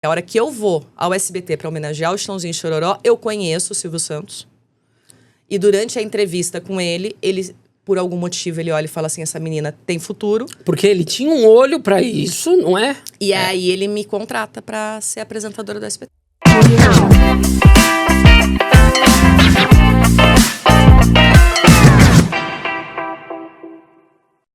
A hora que eu vou ao SBT para homenagear o Chitãozinho e Chororó, eu conheço o Silvio Santos. E durante a entrevista com ele, por algum motivo, ele olha e fala assim, essa menina tem futuro. Porque ele tinha um olho pra isso, não é? E aí ele me contrata pra ser apresentadora do SBT.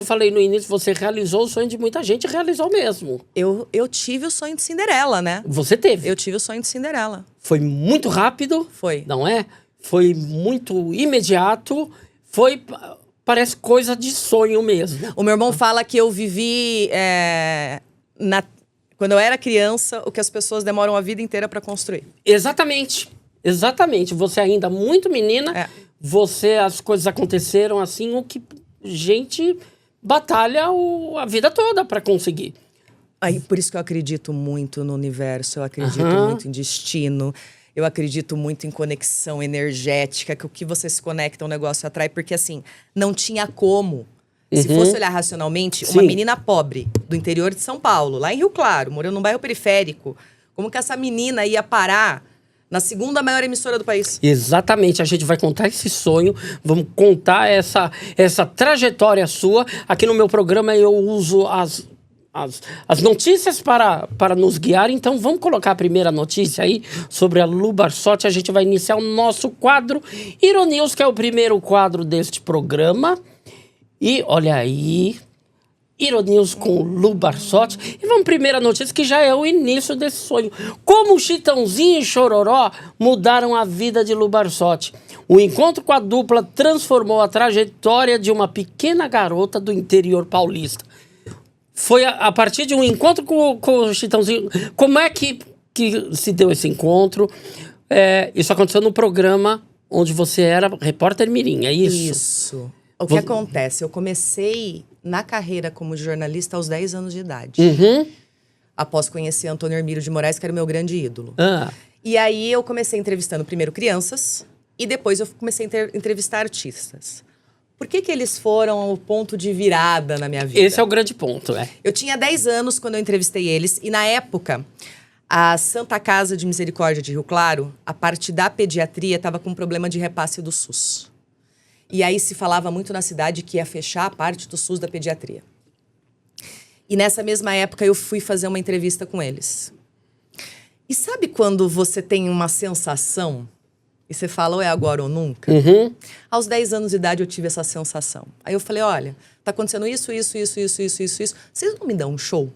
Eu falei no início, você realizou o sonho de muita gente, realizou mesmo. Eu tive o sonho de Cinderela, né? Você teve. Eu tive o sonho de Cinderela. Foi muito rápido. Foi. Não é? Foi muito imediato. Parece coisa de sonho mesmo. O meu irmão fala que eu vivi, quando eu era criança, o que as pessoas demoram a vida inteira pra construir. Exatamente. Exatamente. Você ainda muito menina, as coisas aconteceram assim, o que gente batalha a vida toda pra conseguir. Aí, por isso que eu acredito muito no universo, eu acredito muito em destino, eu acredito muito em conexão energética, que o que você se conecta, o negócio atrai, porque assim, não tinha como. Se fosse olhar racionalmente, uma menina pobre do interior de São Paulo, lá em Rio Claro, morando num bairro periférico, como que essa menina ia parar na segunda maior emissora do país? Exatamente, a gente vai contar esse sonho, vamos contar essa trajetória sua. Aqui no meu programa eu uso as notícias para nos guiar, então vamos colocar a primeira notícia aí sobre a Lu Barsotti. A gente vai iniciar o nosso quadro Ironews, que é o primeiro quadro deste programa. E olha aí, Ironews com Lu Barsotti. E vamos primeira notícia, que já é o início desse sonho. Como Chitãozinho e Chororó mudaram a vida de Lu Barsotti. O encontro com a dupla transformou a trajetória de uma pequena garota do interior paulista. Foi a partir de um encontro com o Chitãozinho. Como é que se deu esse encontro? Isso aconteceu no programa onde você era repórter mirim, é isso? Isso. O que acontece? Eu comecei na carreira como jornalista aos 10 anos de idade. Após conhecer Antônio Hermílio de Moraes, que era o meu grande ídolo. E aí eu comecei entrevistando primeiro crianças e depois eu comecei a entrevistar artistas. Por que eles foram o ponto de virada na minha vida? Esse é o grande ponto, Eu tinha 10 anos quando eu entrevistei eles e na época a Santa Casa de Misericórdia de Rio Claro, a parte da pediatria estava com problema de repasse do SUS. E aí se falava muito na cidade que ia fechar a parte do SUS da pediatria. E nessa mesma época eu fui fazer uma entrevista com eles. E sabe quando você tem uma sensação e você fala, ou é agora ou nunca? Aos 10 anos de idade eu tive essa sensação. Aí eu falei, olha, tá acontecendo isso. Vocês não me dão um show?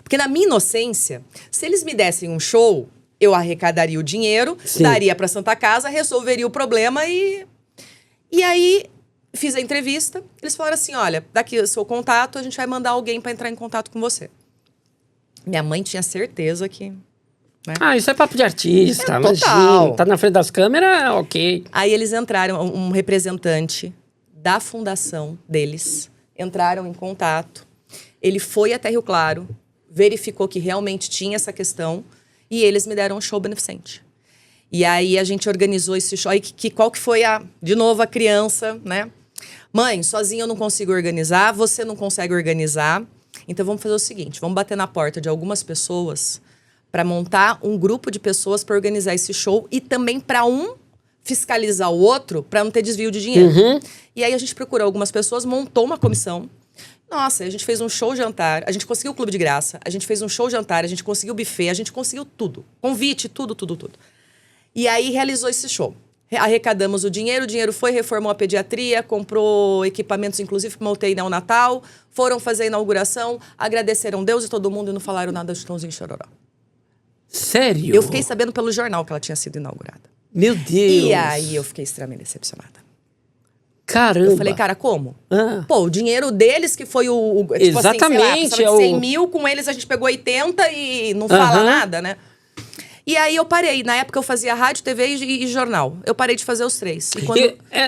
Porque na minha inocência, se eles me dessem um show, eu arrecadaria o dinheiro, daria pra Santa Casa, resolveria o problema E aí, fiz a entrevista, eles falaram assim, olha, daqui o seu contato, a gente vai mandar alguém pra entrar em contato com você. Minha mãe tinha certeza que... né? Isso é papo de artista, total. Imagina, tá na frente das câmeras, ok. Aí eles entraram, um representante da fundação deles, entraram em contato, ele foi até Rio Claro, verificou que realmente tinha essa questão, e eles me deram um show beneficente. E aí a gente organizou esse show. Aí qual que foi de novo a criança, né? Mãe, sozinha eu não consigo organizar, você não consegue organizar. Então vamos fazer o seguinte, vamos bater na porta de algumas pessoas para montar um grupo de pessoas para organizar esse show e também para um fiscalizar o outro para não ter desvio de dinheiro. E aí a gente procurou algumas pessoas, montou uma comissão. Nossa, a gente fez um show-jantar, a gente conseguiu o clube de graça, a gente fez um show-jantar, a gente conseguiu o buffet, a gente conseguiu tudo. Convite, tudo. E aí realizou esse show. Arrecadamos o dinheiro foi, reformou a pediatria, comprou equipamentos, inclusive para uma UTI neonatal, foram fazer a inauguração, agradeceram Deus e todo mundo e não falaram nada de Chitãozinho e Chororó. Sério? Eu fiquei sabendo pelo jornal que ela tinha sido inaugurada. Meu Deus! E aí eu fiquei extremamente decepcionada. Caramba! Eu falei, cara, como? Pô, o dinheiro deles que foi tipo exatamente, assim, sei lá, 100 mil, com eles a gente pegou 80 e não fala nada, né? E aí eu parei. Na época eu fazia rádio, TV e jornal. Eu parei de fazer os três.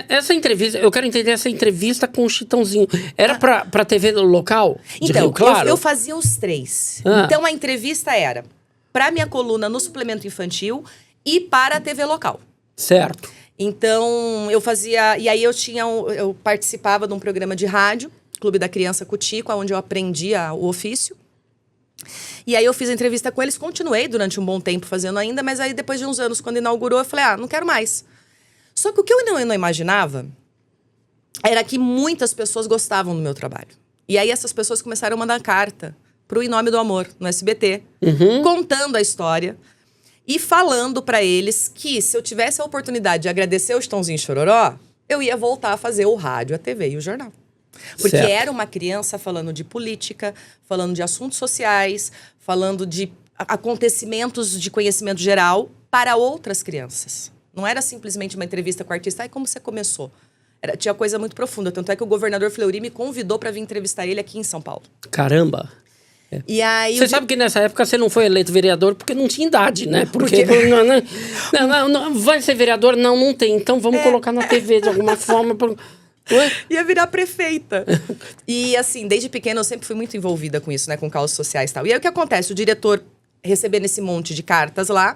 Essa entrevista, eu quero entender essa entrevista com o Chitãozinho. Era pra TV local? Então, Rio Claro? eu fazia os três. Então a entrevista era pra minha coluna no suplemento infantil e para a TV local. Certo. Então eu fazia... E aí eu participava de um programa de rádio, Clube da Criança Cutico, onde eu aprendia o ofício. E aí eu fiz a entrevista com eles, continuei durante um bom tempo fazendo ainda, mas aí depois de uns anos, quando inaugurou, eu falei, não quero mais. Só que o que eu não imaginava era que muitas pessoas gostavam do meu trabalho. E aí essas pessoas começaram a mandar carta pro Em Nome do Amor, no SBT, contando a história e falando pra eles que se eu tivesse a oportunidade de agradecer o Chitãozinho e Chororó, eu ia voltar a fazer o rádio, a TV e o jornal. Porque era uma criança falando de política, falando de assuntos sociais, falando de acontecimentos de conhecimento geral para outras crianças. Não era simplesmente uma entrevista com o artista. Ai, como você começou? Tinha coisa muito profunda. Tanto é que o governador Fleury me convidou para vir entrevistar ele aqui em São Paulo. Caramba! E aí, você sabe que nessa época você não foi eleito vereador porque não tinha idade, né? Porque não, vai ser vereador? Não tem. Então vamos colocar na TV de alguma forma. Ia virar prefeita. E assim, desde pequena eu sempre fui muito envolvida com isso, né? Com causas sociais e tal. E aí o que acontece? O diretor, recebendo esse monte de cartas lá,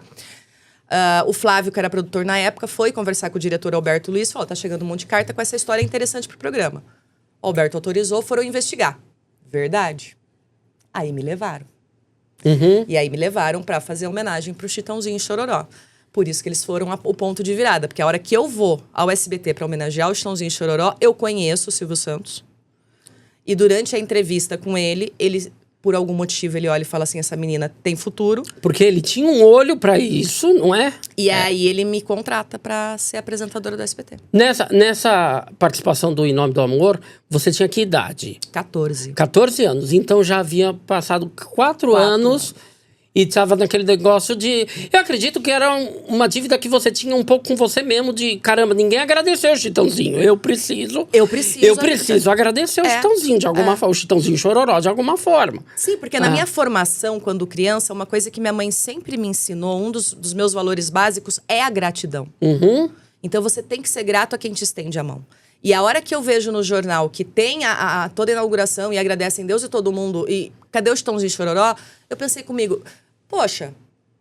o Flávio, que era produtor na época, foi conversar com o diretor Alberto Luiz e falou, tá chegando um monte de carta com essa história interessante pro programa. O Alberto autorizou, foram investigar. Verdade. Aí me levaram. E aí me levaram pra fazer homenagem pro Chitãozinho e Chororó. Por isso que eles foram o ponto de virada. Porque a hora que eu vou ao SBT pra homenagear o Chitãozinho e Chororó, eu conheço o Silvio Santos. E durante a entrevista com ele, por algum motivo, ele olha e fala assim, essa menina tem futuro. Porque ele tinha um olho pra isso, não é? E aí ele me contrata pra ser apresentadora do SBT. Nessa participação do Em Nome do Amor, você tinha que idade? 14. 14 anos. Então já havia passado 4 anos... E estava naquele negócio de... Eu acredito que era uma dívida que você tinha um pouco com você mesmo. De, caramba, ninguém agradeceu o Chitãozinho. Eu preciso agradecer o Chitãozinho de alguma forma. O Chitãozinho Chororó de alguma forma. Sim, porque na minha formação, quando criança, uma coisa que minha mãe sempre me ensinou, um dos meus valores básicos é a gratidão. Então você tem que ser grato a quem te estende a mão. E a hora que eu vejo no jornal que tem toda a inauguração e agradecem Deus e todo mundo, e cadê o Chitãozinho e Chororó? Eu pensei comigo, poxa,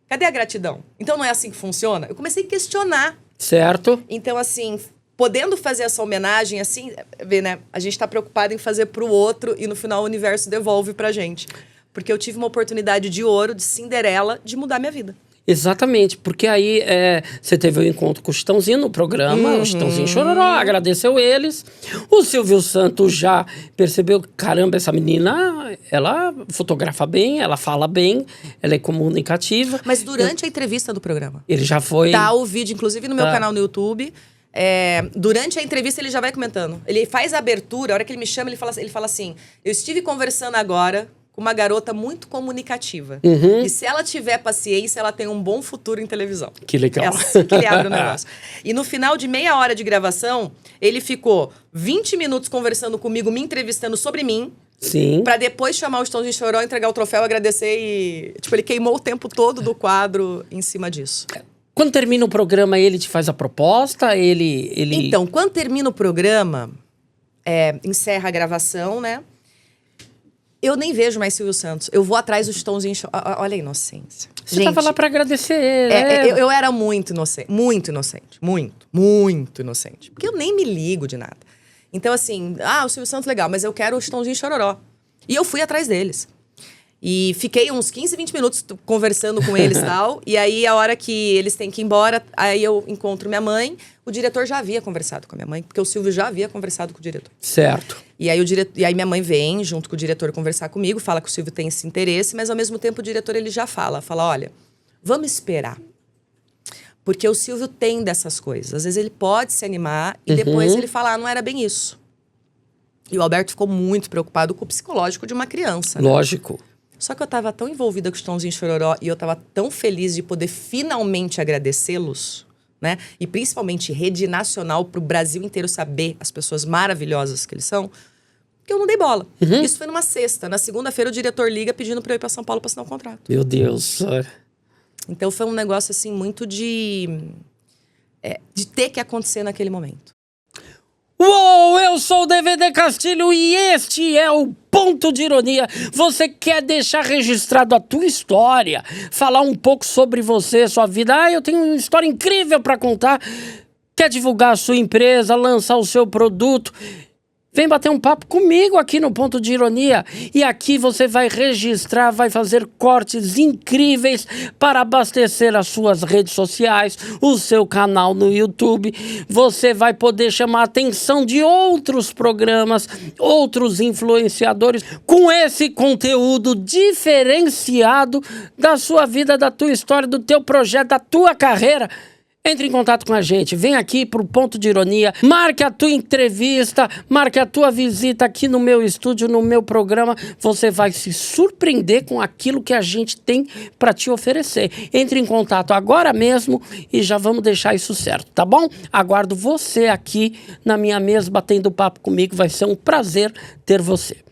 cadê a gratidão? Então não é assim que funciona? Eu comecei a questionar. Certo. Então, assim, podendo fazer essa homenagem, assim, vê, né? A gente tá preocupado em fazer pro outro e no final o universo devolve pra gente. Porque eu tive uma oportunidade de ouro, de Cinderela, de mudar minha vida. Exatamente, porque aí você teve o encontro com o Chitãozinho no programa, o Chitãozinho Chororó, agradeceu eles. O Silvio Santos já percebeu, caramba, essa menina, ela fotografa bem, ela fala bem, ela é comunicativa. Mas durante a entrevista do programa. Ele já foi... Tá o vídeo, inclusive no meu canal no YouTube. Durante a entrevista ele já vai comentando. Ele faz a abertura, a hora que ele me chama, ele fala assim, eu estive conversando agora... uma garota muito comunicativa. E se ela tiver paciência, ela tem um bom futuro em televisão. Que legal. É assim que ele abre o negócio. E no final de meia hora de gravação, ele ficou 20 minutos conversando comigo, me entrevistando sobre mim. Sim. Pra depois chamar o Chitãozinho e Chororó, entregar o troféu, agradecer e... Tipo, ele queimou o tempo todo do quadro em cima disso. Quando termina o programa, ele te faz a proposta? Então, quando termina o programa, encerra a gravação, né? Eu nem vejo mais Silvio Santos. Eu vou atrás do Chitãozinho. Olha a inocência. Você tava lá pra agradecer ele. Eu era muito inocente. Muito inocente. Muito inocente. Porque eu nem me ligo de nada. Então, assim, o Silvio Santos legal, mas eu quero o Chitãozinho e Chororó. E eu fui atrás deles. E fiquei uns 15, 20 minutos conversando com eles e tal. E aí, a hora que eles têm que ir embora, aí eu encontro minha mãe. O diretor já havia conversado com a minha mãe, porque o Silvio já havia conversado com o diretor. Certo. E aí minha mãe vem junto com o diretor conversar comigo, fala que o Silvio tem esse interesse, mas ao mesmo tempo o diretor ele já fala, olha, vamos esperar. Porque o Silvio tem dessas coisas. Às vezes ele pode se animar e depois ele fala, não era bem isso. E o Alberto ficou muito preocupado com o psicológico de uma criança. Lógico. Né? Só que eu tava tão envolvida com o Chitãozinho e Chororó e eu tava tão feliz de poder finalmente agradecê-los, né? E principalmente rede nacional pro Brasil inteiro saber as pessoas maravilhosas que eles são, que eu não dei bola. Isso foi numa sexta. Na segunda-feira o diretor liga pedindo pra eu ir pra São Paulo pra assinar o contrato. Meu Deus. Então foi um negócio assim muito de ter que acontecer naquele momento. Uou, eu sou o DVD Castilho e este é o Ponto de Ironia. Você quer deixar registrado a tua história, falar um pouco sobre você, sua vida. Eu tenho uma história incrível para contar. Quer divulgar a sua empresa, lançar o seu produto? Vem bater um papo comigo aqui no Ponto de Ironia. E aqui você vai registrar, vai fazer cortes incríveis para abastecer as suas redes sociais, o seu canal no YouTube. Você vai poder chamar a atenção de outros programas, outros influenciadores, com esse conteúdo diferenciado da sua vida, da tua história, do teu projeto, da tua carreira. Entre em contato com a gente, vem aqui pro Ponto de Ironia, marque a tua entrevista, marque a tua visita aqui no meu estúdio, no meu programa. Você vai se surpreender com aquilo que a gente tem para te oferecer. Entre em contato agora mesmo e já vamos deixar isso certo, tá bom? Aguardo você aqui na minha mesa batendo papo comigo, vai ser um prazer ter você.